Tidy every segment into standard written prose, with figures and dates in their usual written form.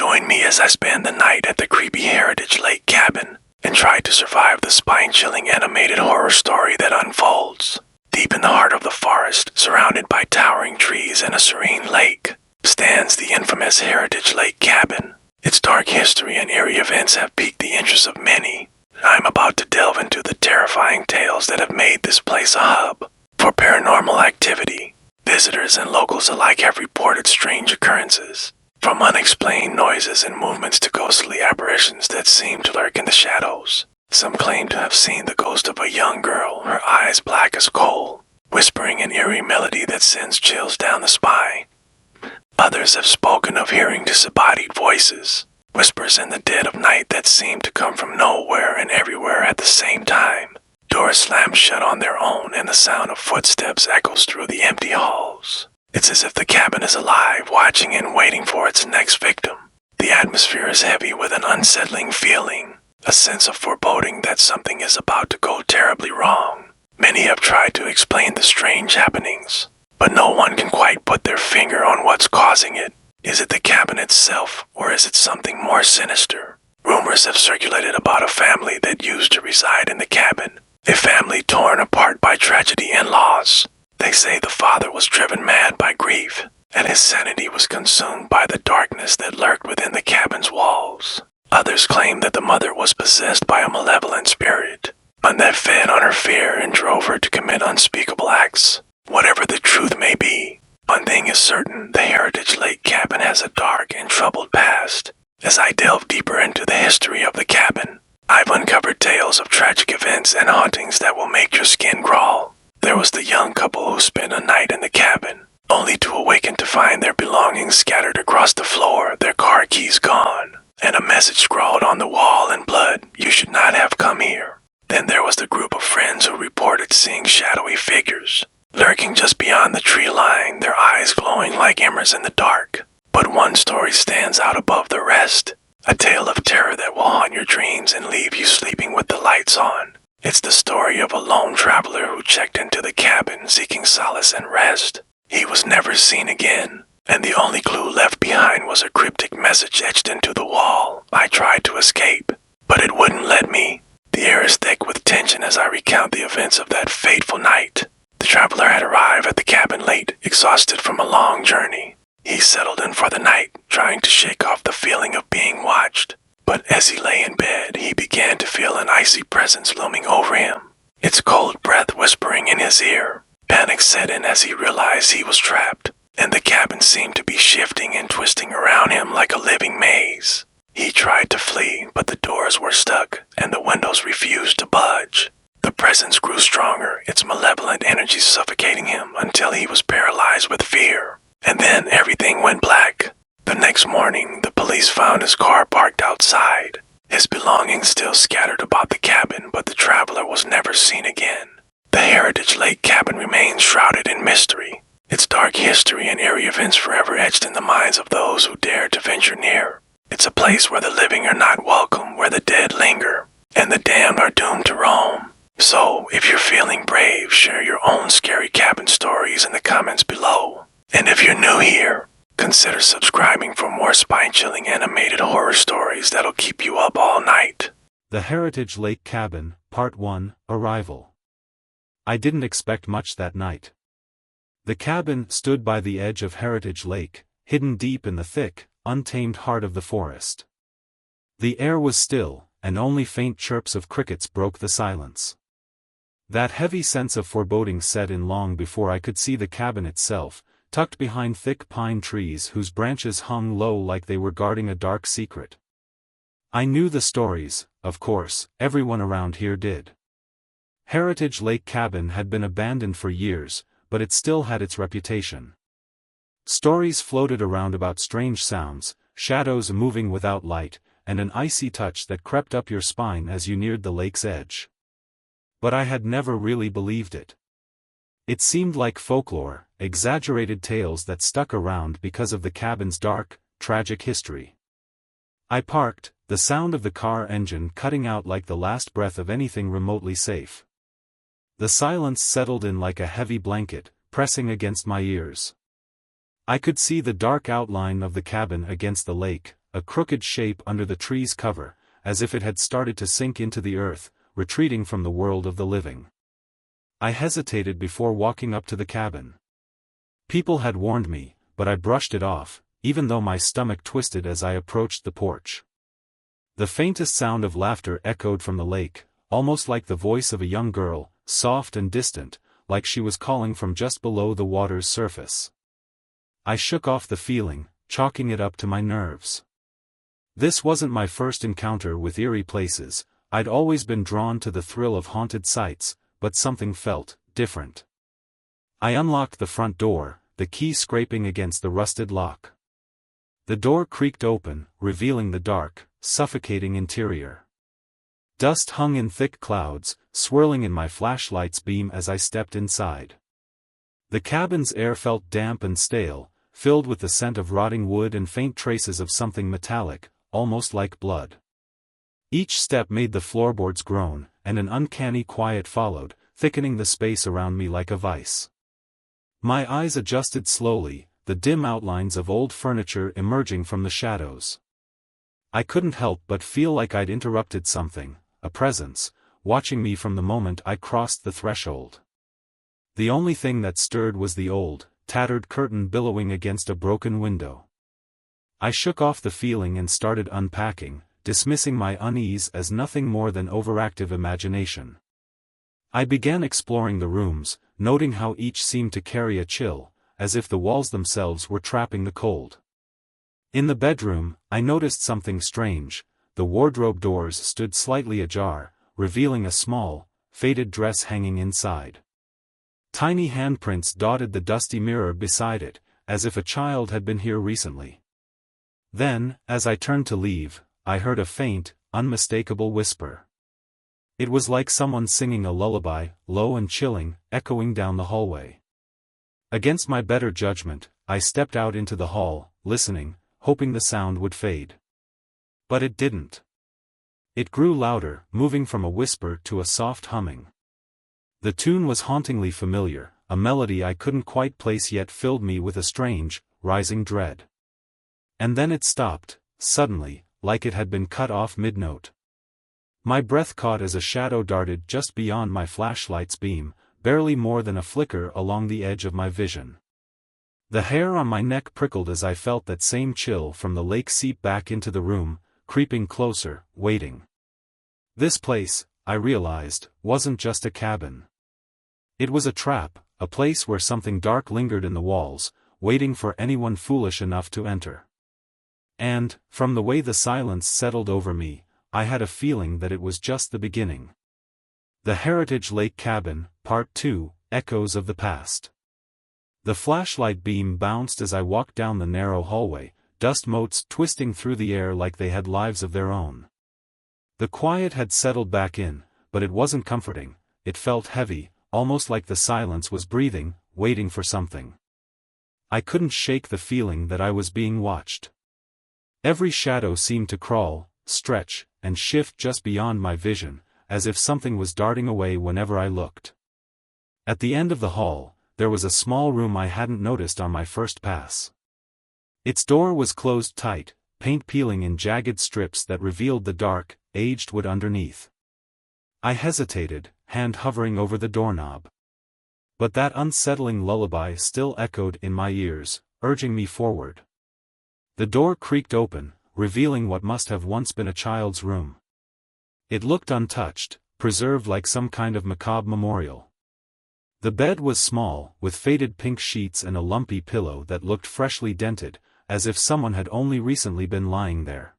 Join me as I spend the night at the creepy Heritage Lake cabin and try to survive the spine-chilling animated horror story that unfolds. Deep in the heart of the forest, surrounded by towering trees and a serene lake, stands the infamous Heritage Lake cabin. Its dark history and eerie events have piqued the interest of many. I'm about to delve into the terrifying tales that have made this place a hub for paranormal activity. Visitors and locals alike have reported strange occurrences, from unexplained noises and movements to ghostly apparitions that seem to lurk in the shadows. Some claim to have seen the ghost of a young girl, her eyes black as coal, whispering an eerie melody that sends chills down the spine. Others have spoken of hearing disembodied voices, whispers in the dead of night that seem to come from nowhere and everywhere at the same time. Doors slam shut on their own and the sound of footsteps echoes through the empty halls. It's as if the cabin is alive, watching and waiting for its next victim. The atmosphere is heavy with an unsettling feeling, a sense of foreboding that something is about to go terribly wrong. Many have tried to explain the strange happenings, but no one can quite put their finger on what's causing it. Is it the cabin itself, or is it something more sinister? Rumors have circulated about a family that used to reside in the cabin, a family torn apart by tragedy and loss. They say the father was driven mad by grief, and his sanity was consumed by the darkness that lurked within the cabin's walls. Others claim that the mother was possessed by a malevolent spirit, one that fed on her fear and drove her to commit unspeakable acts. Whatever the truth may be, one thing is certain: the Heritage Lake cabin has a dark and troubled past. As I delve deeper into the history of the cabin, I've uncovered tales of tragic events and hauntings that will make your skin crawl. There was the young couple who spent a night in the cabin, only to awaken to find their belongings scattered across the floor, their car keys gone, and a message scrawled on the wall in blood: "You should not have come here." Then there was the group of friends who reported seeing shadowy figures lurking just beyond the tree line, their eyes glowing like embers in the dark. But one story stands out above the rest, a tale of terror that will haunt your dreams and leave you sleeping with the lights on. It's the story of a lone traveler who checked into the cabin seeking solace and rest. He was never seen again, and the only clue left behind was a cryptic message etched into the wall. I tried to escape, but it wouldn't let me. The air is thick with tension as I recount the events of that fateful night. The traveler had arrived at the cabin late, exhausted from a long journey. He settled in for the night, trying to shake off the feeling of being watched. But as he lay in bed, he began to feel an icy presence looming over him, its cold breath whispering in his ear. Panic set in as he realized he was trapped, and the cabin seemed to be shifting and twisting around him like a living maze. He tried to flee, but the doors were stuck, and the windows refused to budge. The presence grew stronger, its malevolent energy suffocating him until he was paralyzed with fear. And then everything went black. The next morning, the police found his car parked outside, his belongings still scattered about the cabin, but the traveler was never seen again. The Heritage Lake cabin remains shrouded in mystery, its dark history and eerie events forever etched in the minds of those who dare to venture near. It's a place where the living are not welcome, where the dead linger, and the damned are doomed to roam. So, if you're feeling brave, share your own scary cabin stories in the comments below. And if you're new here, consider subscribing for more spine-chilling animated horror stories that'll keep you up all night. The Heritage Lake Cabin, Part 1, Arrival. I didn't expect much that night. The cabin stood by the edge of Heritage Lake, hidden deep in the thick, untamed heart of the forest. The air was still, and only faint chirps of crickets broke the silence. That heavy sense of foreboding set in long before I could see the cabin itself, tucked behind thick pine trees whose branches hung low like they were guarding a dark secret. I knew the stories, of course, everyone around here did. Heritage Lake Cabin had been abandoned for years, but it still had its reputation. Stories floated around about strange sounds, shadows moving without light, and an icy touch that crept up your spine as you neared the lake's edge. But I had never really believed it. It seemed like folklore, exaggerated tales that stuck around because of the cabin's dark, tragic history. I parked, the sound of the car engine cutting out like the last breath of anything remotely safe. The silence settled in like a heavy blanket, pressing against my ears. I could see the dark outline of the cabin against the lake, a crooked shape under the tree's cover, as if it had started to sink into the earth, retreating from the world of the living. I hesitated before walking up to the cabin. People had warned me, but I brushed it off, even though my stomach twisted as I approached the porch. The faintest sound of laughter echoed from the lake, almost like the voice of a young girl, soft and distant, like she was calling from just below the water's surface. I shook off the feeling, chalking it up to my nerves. This wasn't my first encounter with eerie places. I'd always been drawn to the thrill of haunted sights, but something felt different. I unlocked the front door, the key scraping against the rusted lock. The door creaked open, revealing the dark, suffocating interior. Dust hung in thick clouds, swirling in my flashlight's beam as I stepped inside. The cabin's air felt damp and stale, filled with the scent of rotting wood and faint traces of something metallic, almost like blood. Each step made the floorboards groan, and an uncanny quiet followed, thickening the space around me like a vice. My eyes adjusted slowly, the dim outlines of old furniture emerging from the shadows. I couldn't help but feel like I'd interrupted something, a presence, watching me from the moment I crossed the threshold. The only thing that stirred was the old, tattered curtain billowing against a broken window. I shook off the feeling and started unpacking, dismissing my unease as nothing more than overactive imagination. I began exploring the rooms, noting how each seemed to carry a chill, as if the walls themselves were trapping the cold. In the bedroom, I noticed something strange. The wardrobe doors stood slightly ajar, revealing a small, faded dress hanging inside. Tiny handprints dotted the dusty mirror beside it, as if a child had been here recently. Then, as I turned to leave, I heard a faint, unmistakable whisper. It was like someone singing a lullaby, low and chilling, echoing down the hallway. Against my better judgment, I stepped out into the hall, listening, hoping the sound would fade. But it didn't. It grew louder, moving from a whisper to a soft humming. The tune was hauntingly familiar, a melody I couldn't quite place yet filled me with a strange, rising dread. And then it stopped, suddenly, like it had been cut off mid-note. My breath caught as a shadow darted just beyond my flashlight's beam, barely more than a flicker along the edge of my vision. The hair on my neck prickled as I felt that same chill from the lake seep back into the room, creeping closer, waiting. This place, I realized, wasn't just a cabin. It was a trap, a place where something dark lingered in the walls, waiting for anyone foolish enough to enter. And, from the way the silence settled over me, I had a feeling that it was just the beginning. The Heritage Lake Cabin, Part 2, Echoes of the Past. The flashlight beam bounced as I walked down the narrow hallway, dust motes twisting through the air like they had lives of their own. The quiet had settled back in, but it wasn't comforting. It felt heavy, almost like the silence was breathing, waiting for something. I couldn't shake the feeling that I was being watched. Every shadow seemed to crawl, stretch, and shift just beyond my vision, as if something was darting away whenever I looked. At the end of the hall, there was a small room I hadn't noticed on my first pass. Its door was closed tight, paint peeling in jagged strips that revealed the dark, aged wood underneath. I hesitated, hand hovering over the doorknob. But that unsettling lullaby still echoed in my ears, urging me forward. The door creaked open, revealing what must have once been a child's room. It looked untouched, preserved like some kind of macabre memorial. The bed was small, with faded pink sheets and a lumpy pillow that looked freshly dented, as if someone had only recently been lying there.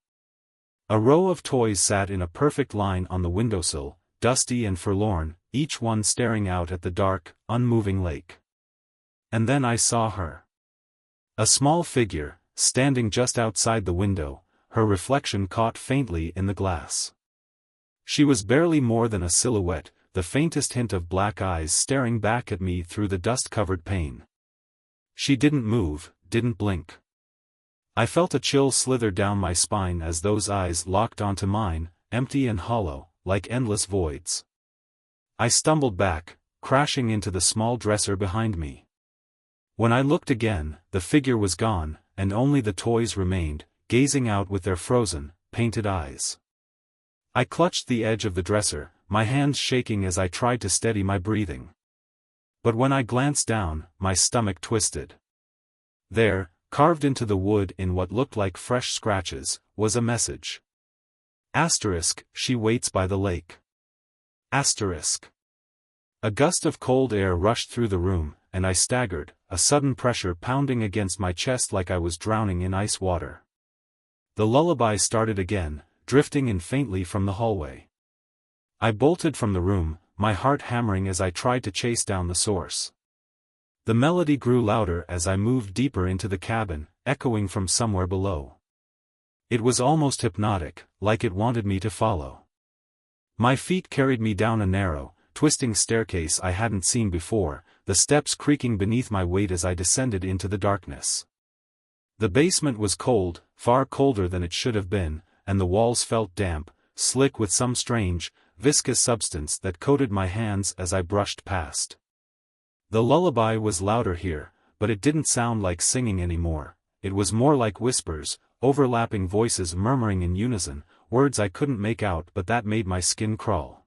A row of toys sat in a perfect line on the windowsill, dusty and forlorn, each one staring out at the dark, unmoving lake. And then I saw her. A small figure, standing just outside the window, her reflection caught faintly in the glass. She was barely more than a silhouette, the faintest hint of black eyes staring back at me through the dust-covered pane. She didn't move, didn't blink. I felt a chill slither down my spine as those eyes locked onto mine, empty and hollow, like endless voids. I stumbled back, crashing into the small dresser behind me. When I looked again, the figure was gone, and only the toys remained, gazing out with their frozen, painted eyes. I clutched the edge of the dresser, my hands shaking as I tried to steady my breathing. But when I glanced down, my stomach twisted. There, carved into the wood in what looked like fresh scratches, was a message. Asterisk, she waits by the lake. Asterisk. A gust of cold air rushed through the room, and I staggered, a sudden pressure pounding against my chest like I was drowning in ice water. The lullaby started again, drifting in faintly from the hallway. I bolted from the room, my heart hammering as I tried to chase down the source. The melody grew louder as I moved deeper into the cabin, echoing from somewhere below. It was almost hypnotic, like it wanted me to follow. My feet carried me down a narrow, twisting staircase I hadn't seen before, the steps creaking beneath my weight as I descended into the darkness. The basement was cold, far colder than it should have been, and the walls felt damp, slick with some strange, viscous substance that coated my hands as I brushed past. The lullaby was louder here, but it didn't sound like singing anymore. It was more like whispers, overlapping voices murmuring in unison, words I couldn't make out but that made my skin crawl.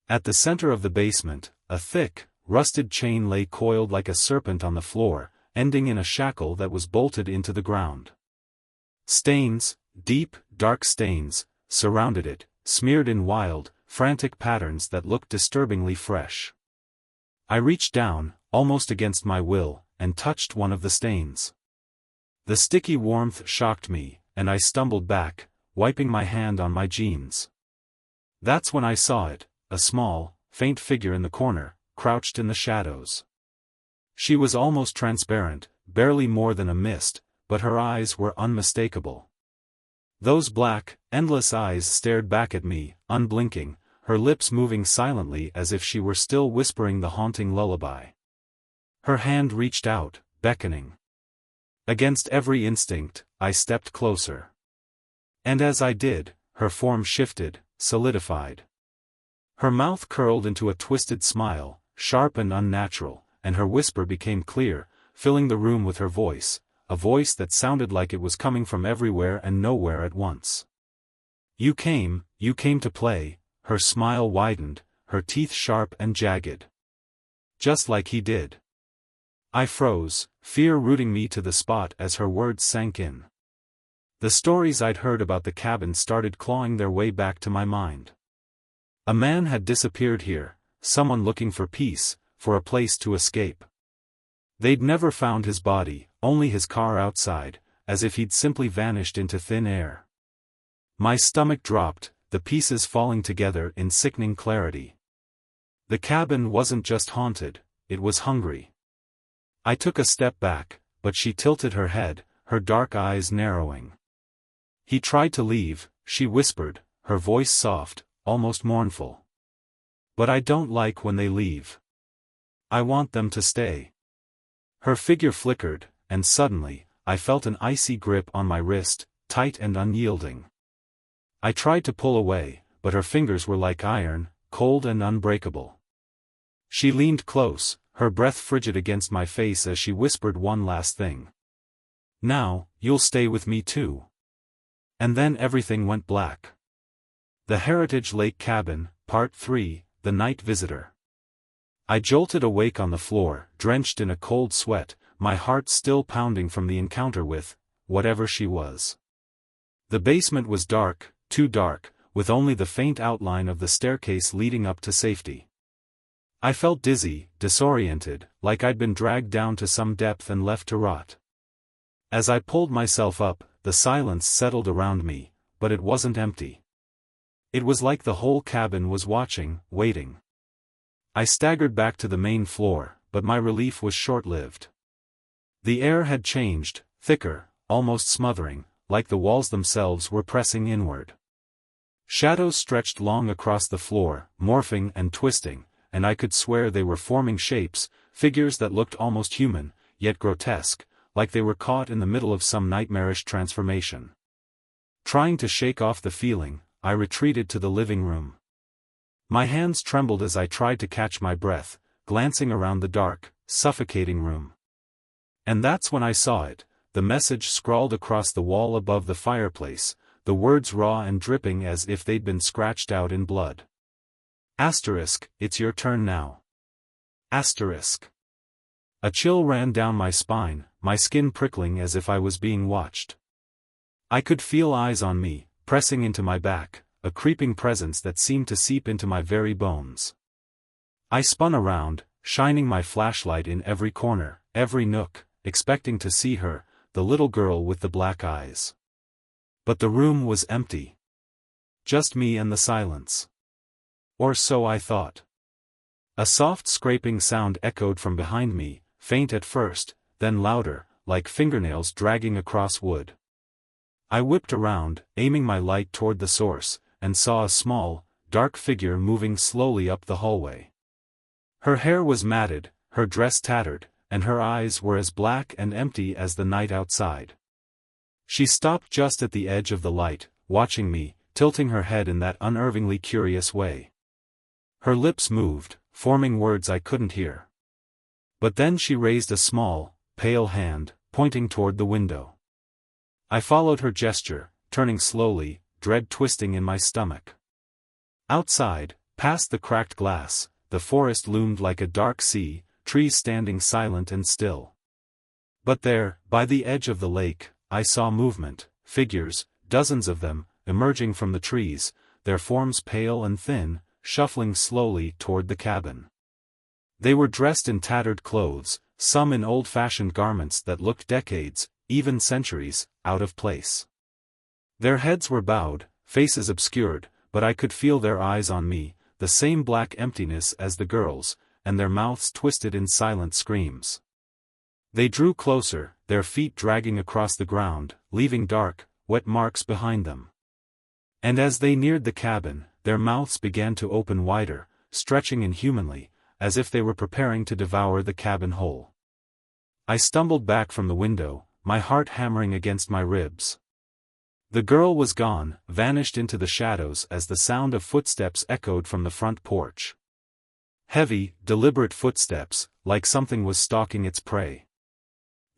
At the center of the basement, a thick, rusted chain lay coiled like a serpent on the floor, ending in a shackle that was bolted into the ground. Stains, deep, dark stains, surrounded it, smeared in wild, frantic patterns that looked disturbingly fresh. I reached down, almost against my will, and touched one of the stains. The sticky warmth shocked me, and I stumbled back, wiping my hand on my jeans. That's when I saw it, a small, faint figure in the corner, crouched in the shadows. She was almost transparent, barely more than a mist, but her eyes were unmistakable. Those black, endless eyes stared back at me, unblinking, her lips moving silently as if she were still whispering the haunting lullaby. Her hand reached out, beckoning. Against every instinct, I stepped closer. And as I did, her form shifted, solidified. Her mouth curled into a twisted smile, sharp and unnatural, and her whisper became clear, filling the room with her voice, a voice that sounded like it was coming from everywhere and nowhere at once. You came to play." Her smile widened, her teeth sharp and jagged. Just like he did. I froze, fear rooting me to the spot as her words sank in. The stories I'd heard about the cabin started clawing their way back to my mind. A man had disappeared here, someone looking for peace, for a place to escape. They'd never found his body, only his car outside, as if he'd simply vanished into thin air. My stomach dropped, the pieces falling together in sickening clarity. The cabin wasn't just haunted, it was hungry. I took a step back, but she tilted her head, her dark eyes narrowing. He tried to leave, she whispered, her voice soft, almost mournful. But I don't like when they leave. I want them to stay. Her figure flickered, and suddenly, I felt an icy grip on my wrist, tight and unyielding. I tried to pull away, but her fingers were like iron, cold and unbreakable. She leaned close, her breath frigid against my face as she whispered one last thing. "Now, you'll stay with me too." And then everything went black. The Heritage Lake Cabin, Part 3, The Night Visitor. I jolted awake on the floor, drenched in a cold sweat, my heart still pounding from the encounter with whatever she was. The basement was dark, too dark, with only the faint outline of the staircase leading up to safety. I felt dizzy, disoriented, like I'd been dragged down to some depth and left to rot. As I pulled myself up, the silence settled around me, but it wasn't empty. It was like the whole cabin was watching, waiting. I staggered back to the main floor, but my relief was short-lived. The air had changed, thicker, almost smothering, like the walls themselves were pressing inward. Shadows stretched long across the floor, morphing and twisting, and I could swear they were forming shapes, figures that looked almost human, yet grotesque, like they were caught in the middle of some nightmarish transformation. Trying to shake off the feeling, I retreated to the living room. My hands trembled as I tried to catch my breath, glancing around the dark, suffocating room. And that's when I saw it, the message scrawled across the wall above the fireplace, the words raw and dripping as if they'd been scratched out in blood. Asterisk, it's your turn now. Asterisk. A chill ran down my spine, my skin prickling as if I was being watched. I could feel eyes on me, pressing into my back, a creeping presence that seemed to seep into my very bones. I spun around, shining my flashlight in every corner, every nook, expecting to see her, the little girl with the black eyes. But the room was empty. Just me and the silence. Or so I thought. A soft scraping sound echoed from behind me, faint at first, then louder, like fingernails dragging across wood. I whipped around, aiming my light toward the source, and saw a small, dark figure moving slowly up the hallway. Her hair was matted, her dress tattered, and her eyes were as black and empty as the night outside. She stopped just at the edge of the light, watching me, tilting her head in that unnervingly curious way. Her lips moved, forming words I couldn't hear. But then she raised a small, pale hand, pointing toward the window. I followed her gesture, turning slowly, dread twisting in my stomach. Outside, past the cracked glass, the forest loomed like a dark sea, trees standing silent and still. But there, by the edge of the lake, I saw movement, figures, dozens of them, emerging from the trees, their forms pale and thin, shuffling slowly toward the cabin. They were dressed in tattered clothes, some in old-fashioned garments that looked decades, even centuries, out of place. Their heads were bowed, faces obscured, but I could feel their eyes on me, the same black emptiness as the girls, and their mouths twisted in silent screams. They drew closer, their feet dragging across the ground, leaving dark, wet marks behind them. And as they neared the cabin, their mouths began to open wider, stretching inhumanly, as if they were preparing to devour the cabin whole. I stumbled back from the window, my heart hammering against my ribs. The girl was gone, vanished into the shadows as the sound of footsteps echoed from the front porch. Heavy, deliberate footsteps, like something was stalking its prey.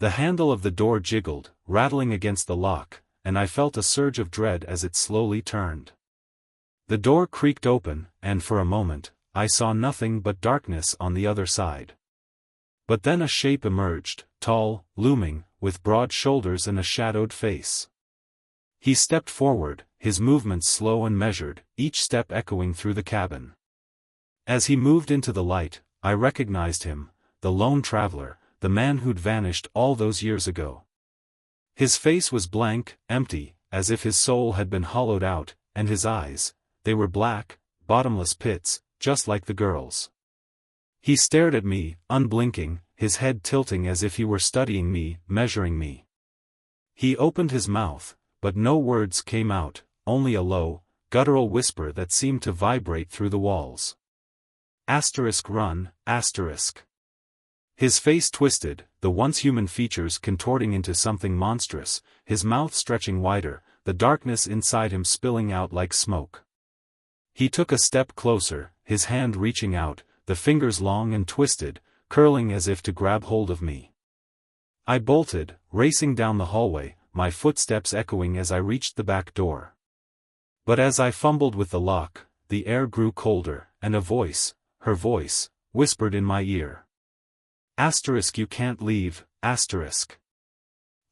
The handle of the door jiggled, rattling against the lock, and I felt a surge of dread as it slowly turned. The door creaked open, and for a moment, I saw nothing but darkness on the other side. But then a shape emerged, tall, looming, with broad shoulders and a shadowed face. He stepped forward, his movements slow and measured, each step echoing through the cabin. As he moved into the light, I recognized him, the lone traveler, the man who'd vanished all those years ago. His face was blank, empty, as if his soul had been hollowed out, and his eyes, they were black, bottomless pits, just like the girls. He stared at me, unblinking, his head tilting as if he were studying me, measuring me. He opened his mouth, but no words came out, only a low, guttural whisper that seemed to vibrate through the walls. Run, asterisk. His face twisted, the once human features contorting into something monstrous, his mouth stretching wider, the darkness inside him spilling out like smoke. He took a step closer, his hand reaching out, the fingers long and twisted, curling as if to grab hold of me. I bolted, racing down the hallway, my footsteps echoing as I reached the back door. But as I fumbled with the lock, the air grew colder, and a voice, her voice, whispered in my ear. You can't leave, asterisk.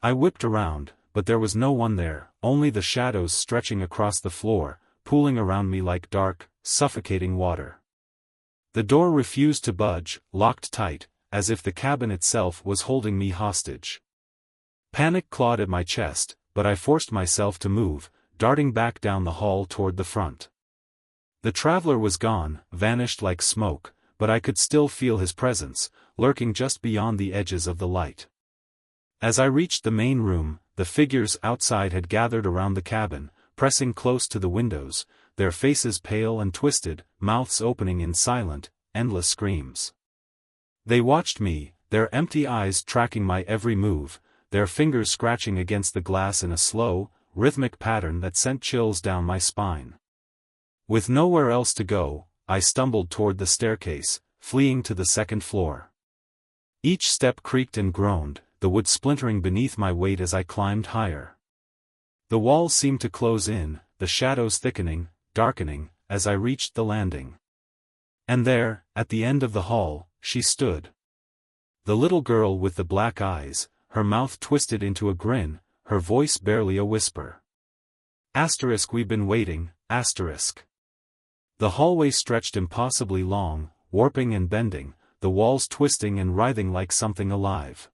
I whipped around, but there was no one there, only the shadows stretching across the floor, pooling around me like dark, suffocating water. The door refused to budge, locked tight, as if the cabin itself was holding me hostage. Panic clawed at my chest, but I forced myself to move, darting back down the hall toward the front. The traveler was gone, vanished like smoke, but I could still feel his presence, lurking just beyond the edges of the light. As I reached the main room, the figures outside had gathered around the cabin, pressing close to the windows, their faces pale and twisted, mouths opening in silent, endless screams. They watched me, their empty eyes tracking my every move, their fingers scratching against the glass in a slow, rhythmic pattern that sent chills down my spine. With nowhere else to go, I stumbled toward the staircase, fleeing to the second floor. Each step creaked and groaned, the wood splintering beneath my weight as I climbed higher. The walls seemed to close in, the shadows thickening, darkening, as I reached the landing. And there, at the end of the hall, she stood. The little girl with the black eyes, her mouth twisted into a grin, her voice barely a whisper. We've been waiting, The hallway stretched impossibly long, warping and bending, the walls twisting and writhing like something alive.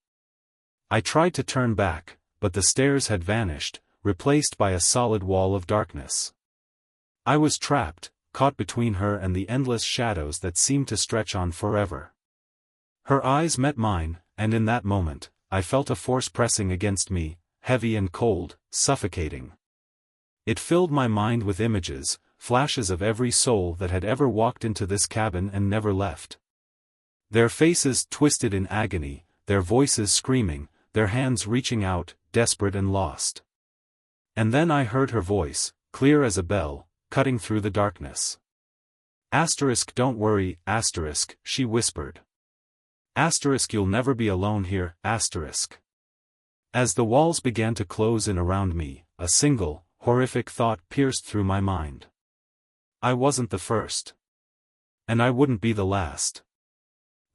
I tried to turn back, but the stairs had vanished, replaced by a solid wall of darkness. I was trapped, caught between her and the endless shadows that seemed to stretch on forever. Her eyes met mine, and in that moment, I felt a force pressing against me, heavy and cold, suffocating. It filled my mind with images, flashes of every soul that had ever walked into this cabin and never left. Their faces twisted in agony, their voices screaming, their hands reaching out, desperate and lost. And then I heard her voice, clear as a bell, cutting through the darkness. Don't worry, she whispered. You'll never be alone here, As the walls began to close in around me, a single, horrific thought pierced through my mind. I wasn't the first. And I wouldn't be the last.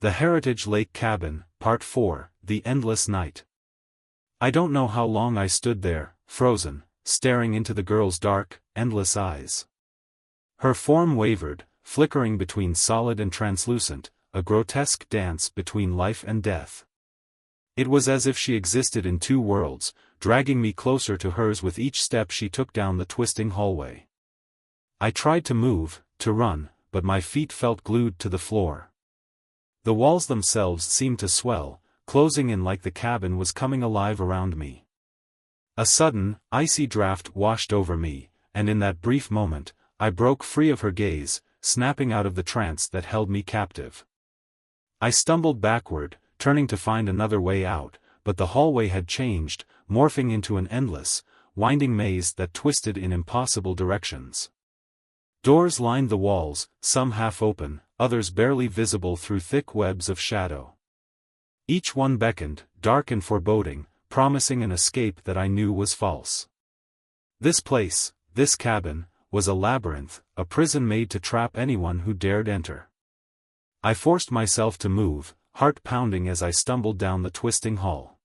The Heritage Lake Cabin, Part 4, The Endless Night. I don't know how long I stood there, frozen, staring into the girl's dark, endless eyes. Her form wavered, flickering between solid and translucent, a grotesque dance between life and death. It was as if she existed in two worlds, dragging me closer to hers with each step she took down the twisting hallway. I tried to move, to run, but my feet felt glued to the floor. The walls themselves seemed to swell, closing in like the cabin was coming alive around me. A sudden, icy draft washed over me, and in that brief moment, I broke free of her gaze, snapping out of the trance that held me captive. I stumbled backward, turning to find another way out, but the hallway had changed, morphing into an endless, winding maze that twisted in impossible directions. Doors lined the walls, some half open, others barely visible through thick webs of shadow. Each one beckoned, dark and foreboding, promising an escape that I knew was false. This place, this cabin, was a labyrinth, a prison made to trap anyone who dared enter. I forced myself to move, heart pounding as I stumbled down the twisting hall.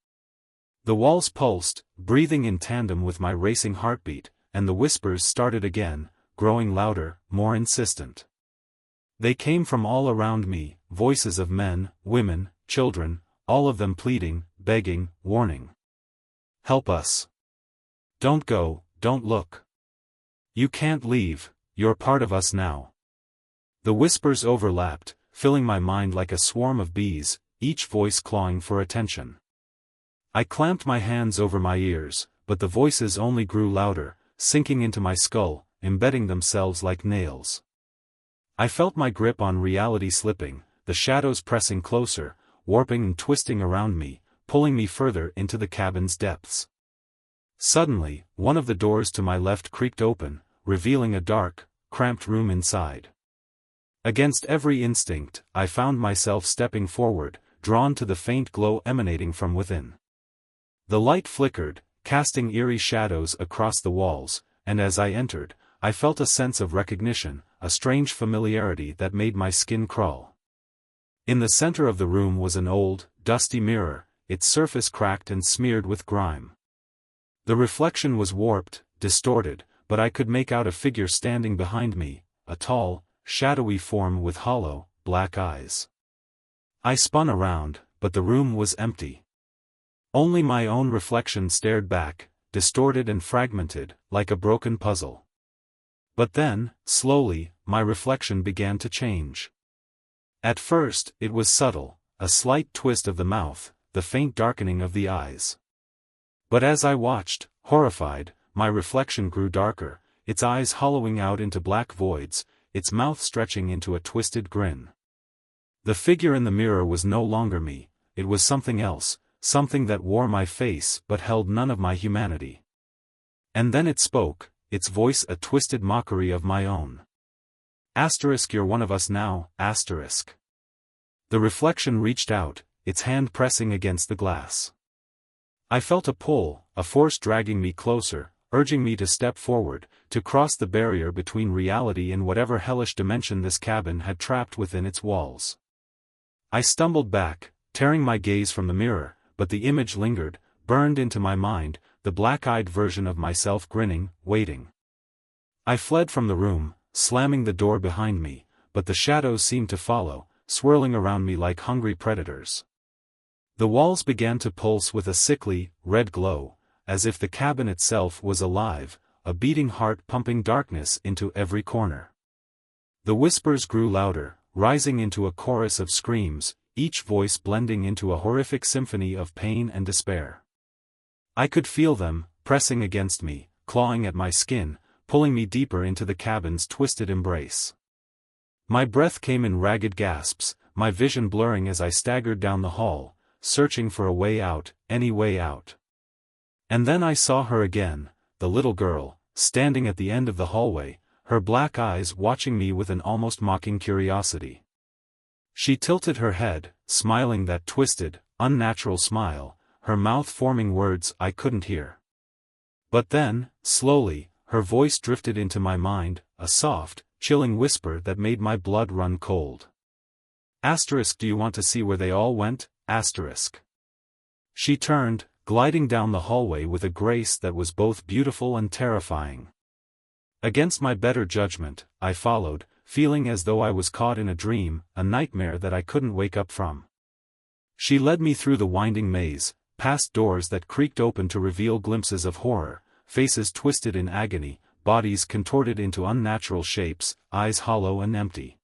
The walls pulsed, breathing in tandem with my racing heartbeat, and the whispers started again, growing louder, more insistent. They came from all around me, voices of men, women, children, all of them pleading, begging, warning. Help us. Don't go, don't look. You can't leave, you're part of us now. The whispers overlapped, filling my mind like a swarm of bees, each voice clawing for attention. I clamped my hands over my ears, but the voices only grew louder, sinking into my skull, embedding themselves like nails. I felt my grip on reality slipping, the shadows pressing closer, warping and twisting around me, pulling me further into the cabin's depths. Suddenly, one of the doors to my left creaked open, revealing a dark, cramped room inside. Against every instinct, I found myself stepping forward, drawn to the faint glow emanating from within. The light flickered, casting eerie shadows across the walls, and as I entered, I felt a sense of recognition, a strange familiarity that made my skin crawl. In the center of the room was an old, dusty mirror, its surface cracked and smeared with grime. The reflection was warped, distorted, but I could make out a figure standing behind me, a tall, shadowy form with hollow, black eyes. I spun around, but the room was empty. Only my own reflection stared back, distorted and fragmented, like a broken puzzle. But then, slowly, my reflection began to change. At first, it was subtle, a slight twist of the mouth, the faint darkening of the eyes. But as I watched, horrified, my reflection grew darker, its eyes hollowing out into black voids, its mouth stretching into a twisted grin. The figure in the mirror was no longer me, it was something else, something that wore my face but held none of my humanity. And then it spoke, its voice a twisted mockery of my own. You're one of us now, The reflection reached out, its hand pressing against the glass. I felt a pull, a force dragging me closer, urging me to step forward, to cross the barrier between reality and whatever hellish dimension this cabin had trapped within its walls. I stumbled back, tearing my gaze from the mirror, but the image lingered, burned into my mind, the black-eyed version of myself grinning, waiting. I fled from the room, slamming the door behind me, but the shadows seemed to follow, swirling around me like hungry predators. The walls began to pulse with a sickly, red glow, as if the cabin itself was alive, a beating heart pumping darkness into every corner. The whispers grew louder, rising into a chorus of screams, each voice blending into a horrific symphony of pain and despair. I could feel them, pressing against me, clawing at my skin, pulling me deeper into the cabin's twisted embrace. My breath came in ragged gasps, my vision blurring as I staggered down the hall, searching for a way out, any way out. And then I saw her again, the little girl, standing at the end of the hallway, her black eyes watching me with an almost mocking curiosity. She tilted her head, smiling that twisted, unnatural smile, her mouth forming words I couldn't hear. But then, slowly, her voice drifted into my mind, a soft, chilling whisper that made my blood run cold. Asterisk, do you want to see where they all went? Asterisk. She turned, gliding down the hallway with a grace that was both beautiful and terrifying. Against my better judgment, I followed, feeling as though I was caught in a dream, a nightmare that I couldn't wake up from. She led me through the winding maze, past doors that creaked open to reveal glimpses of horror, faces twisted in agony, bodies contorted into unnatural shapes, eyes hollow and empty.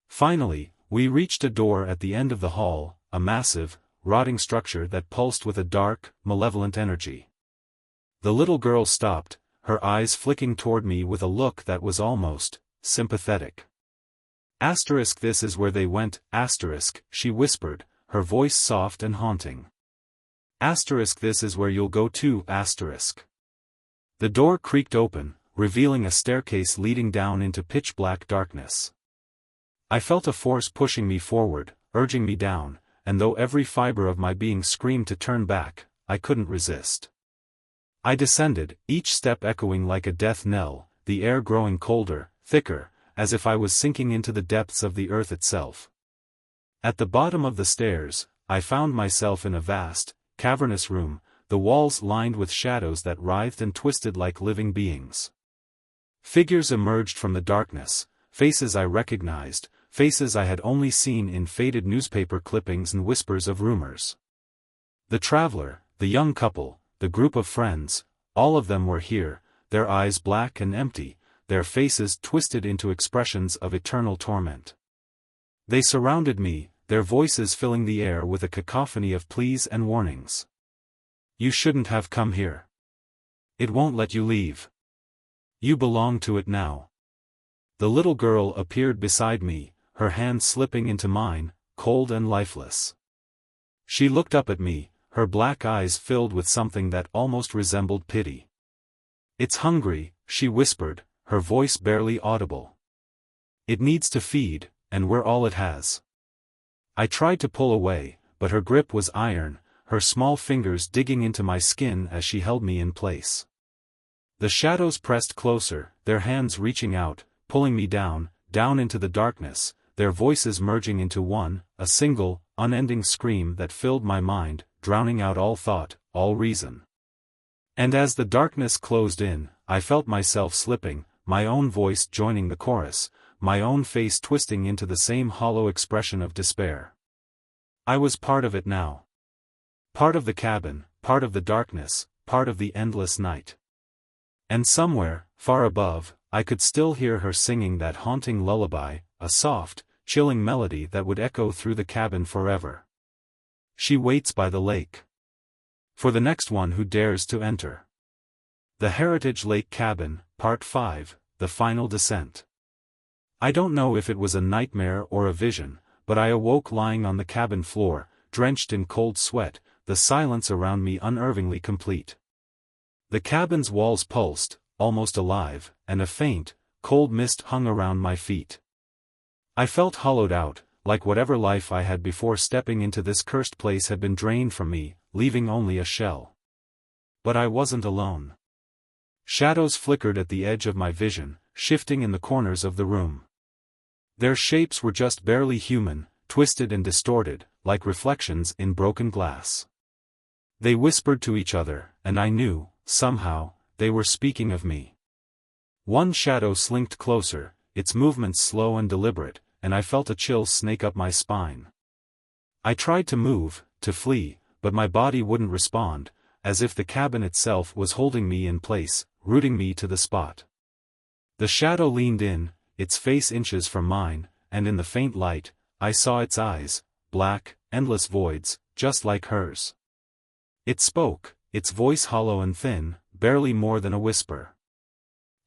Finally, we reached a door at the end of the hall, a massive, rotting structure that pulsed with a dark, malevolent energy. The little girl stopped, her eyes flicking toward me with a look that was almost sympathetic. Asterisk, this is where they went, asterisk, she whispered, her voice soft and haunting. Asterisk, this is where you'll go too, asterisk. The door creaked open, revealing a staircase leading down into pitch-black darkness. I felt a force pushing me forward, urging me down, and though every fiber of my being screamed to turn back, I couldn't resist. I descended, each step echoing like a death knell, the air growing colder, thicker, as if I was sinking into the depths of the earth itself. At the bottom of the stairs, I found myself in a vast, cavernous room, the walls lined with shadows that writhed and twisted like living beings. Figures emerged from the darkness, faces I recognized, faces I had only seen in faded newspaper clippings and whispers of rumors. The traveler, the young couple, the group of friends, all of them were here, their eyes black and empty, their faces twisted into expressions of eternal torment. They surrounded me, their voices filling the air with a cacophony of pleas and warnings. You shouldn't have come here. It won't let you leave. You belong to it now. The little girl appeared beside me, her hand slipping into mine, cold and lifeless. She looked up at me, her black eyes filled with something that almost resembled pity. It's hungry, she whispered, her voice barely audible. It needs to feed, and we're all it has. I tried to pull away, but her grip was iron, her small fingers digging into my skin as she held me in place. The shadows pressed closer, their hands reaching out, pulling me down into the darkness, their voices merging into one, a single, unending scream that filled my mind, drowning out all thought, all reason. And as the darkness closed in, I felt myself slipping, my own voice joining the chorus, my own face twisting into the same hollow expression of despair. I was part of it now. Part of the cabin, part of the darkness, part of the endless night. And somewhere, far above, I could still hear her singing that haunting lullaby, a soft, chilling melody that would echo through the cabin forever. She waits by the lake. For the next one who dares to enter. The Heritage Lake Cabin, Part 5, The Final Descent. I don't know if it was a nightmare or a vision, but I awoke lying on the cabin floor, drenched in cold sweat, the silence around me unnervingly complete. The cabin's walls pulsed, almost alive, and a faint, cold mist hung around my feet. I felt hollowed out, like whatever life I had before stepping into this cursed place had been drained from me, leaving only a shell. But I wasn't alone. Shadows flickered at the edge of my vision, shifting in the corners of the room. Their shapes were just barely human, twisted and distorted, like reflections in broken glass. They whispered to each other, and I knew, somehow, they were speaking of me. One shadow slinked closer, its movements slow and deliberate, and I felt a chill snake up my spine. I tried to move, to flee, but my body wouldn't respond, as if the cabin itself was holding me in place, rooting me to the spot. The shadow leaned in, its face inches from mine, and in the faint light, I saw its eyes, black, endless voids, just like hers. It spoke, its voice hollow and thin, barely more than a whisper.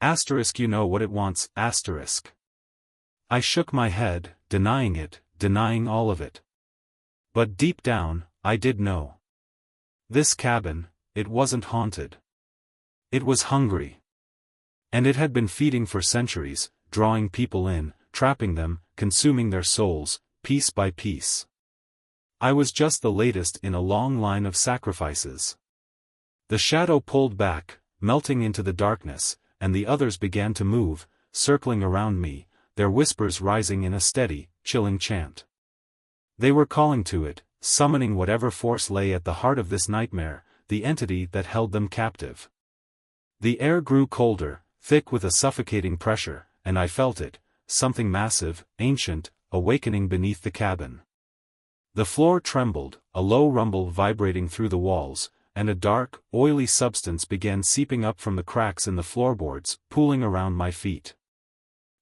Asterisk, you know what it wants, asterisk. I shook my head, denying it, denying all of it. But deep down, I did know. This cabin, it wasn't haunted. It was hungry. And it had been feeding for centuries, drawing people in, trapping them, consuming their souls, piece by piece. I was just the latest in a long line of sacrifices. The shadow pulled back, melting into the darkness, and the others began to move, circling around me, their whispers rising in a steady, chilling chant. They were calling to it, summoning whatever force lay at the heart of this nightmare, the entity that held them captive. The air grew colder, thick with a suffocating pressure, and I felt it, something massive, ancient, awakening beneath the cabin. The floor trembled, a low rumble vibrating through the walls, and a dark, oily substance began seeping up from the cracks in the floorboards, pooling around my feet.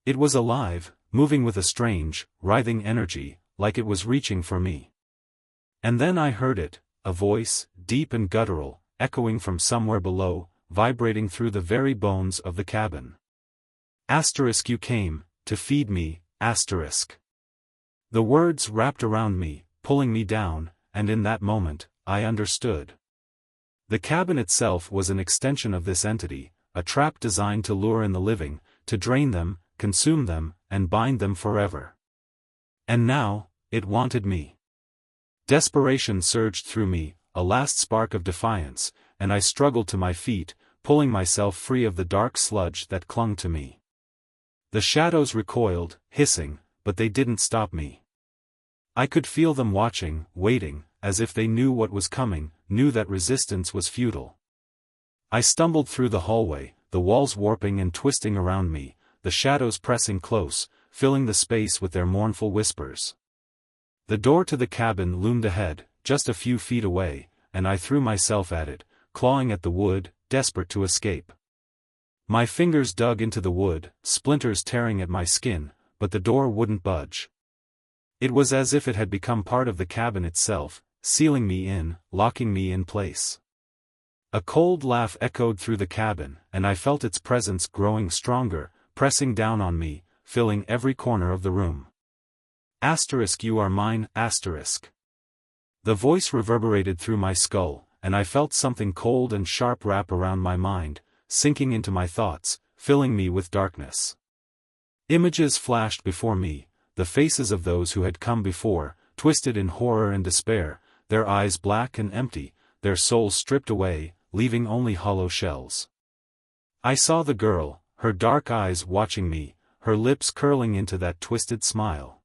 It was alive, moving with a strange, writhing energy, like it was reaching for me. And then I heard it, a voice, deep and guttural, echoing from somewhere below, vibrating through the very bones of the cabin. Asterisk, you came, to feed me, asterisk. The words wrapped around me, pulling me down, and in that moment, I understood. The cabin itself was an extension of this entity, a trap designed to lure in the living, to drain them, consume them, and bind them forever. And now, it wanted me. Desperation surged through me, a last spark of defiance, and I struggled to my feet, pulling myself free of the dark sludge that clung to me. The shadows recoiled, hissing, but they didn't stop me. I could feel them watching, waiting, as if they knew what was coming, knew that resistance was futile. I stumbled through the hallway, the walls warping and twisting around me, the shadows pressing close, filling the space with their mournful whispers. The door to the cabin loomed ahead, just a few feet away, and I threw myself at it, clawing at the wood, desperate to escape. My fingers dug into the wood, splinters tearing at my skin, but the door wouldn't budge. It was as if it had become part of the cabin itself, sealing me in, locking me in place. A cold laugh echoed through the cabin, and I felt its presence growing stronger, pressing down on me, filling every corner of the room. Asterisk, you are mine, asterisk. The voice reverberated through my skull, and I felt something cold and sharp wrap around my mind, sinking into my thoughts, filling me with darkness. Images flashed before me, the faces of those who had come before, twisted in horror and despair, their eyes black and empty, their souls stripped away, leaving only hollow shells. I saw the girl, her dark eyes watching me, her lips curling into that twisted smile.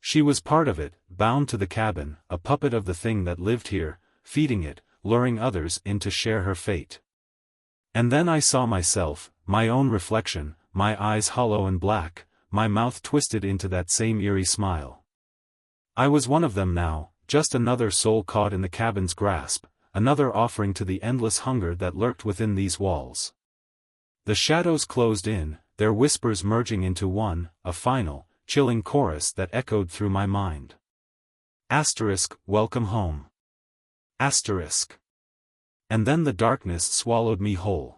She was part of it, bound to the cabin, a puppet of the thing that lived here, feeding it, luring others in to share her fate. And then I saw myself, my own reflection, my eyes hollow and black, my mouth twisted into that same eerie smile. I was one of them now, just another soul caught in the cabin's grasp, another offering to the endless hunger that lurked within these walls. The shadows closed in, their whispers merging into one, a final, chilling chorus that echoed through my mind. Asterisk, welcome home. Asterisk. And then the darkness swallowed me whole.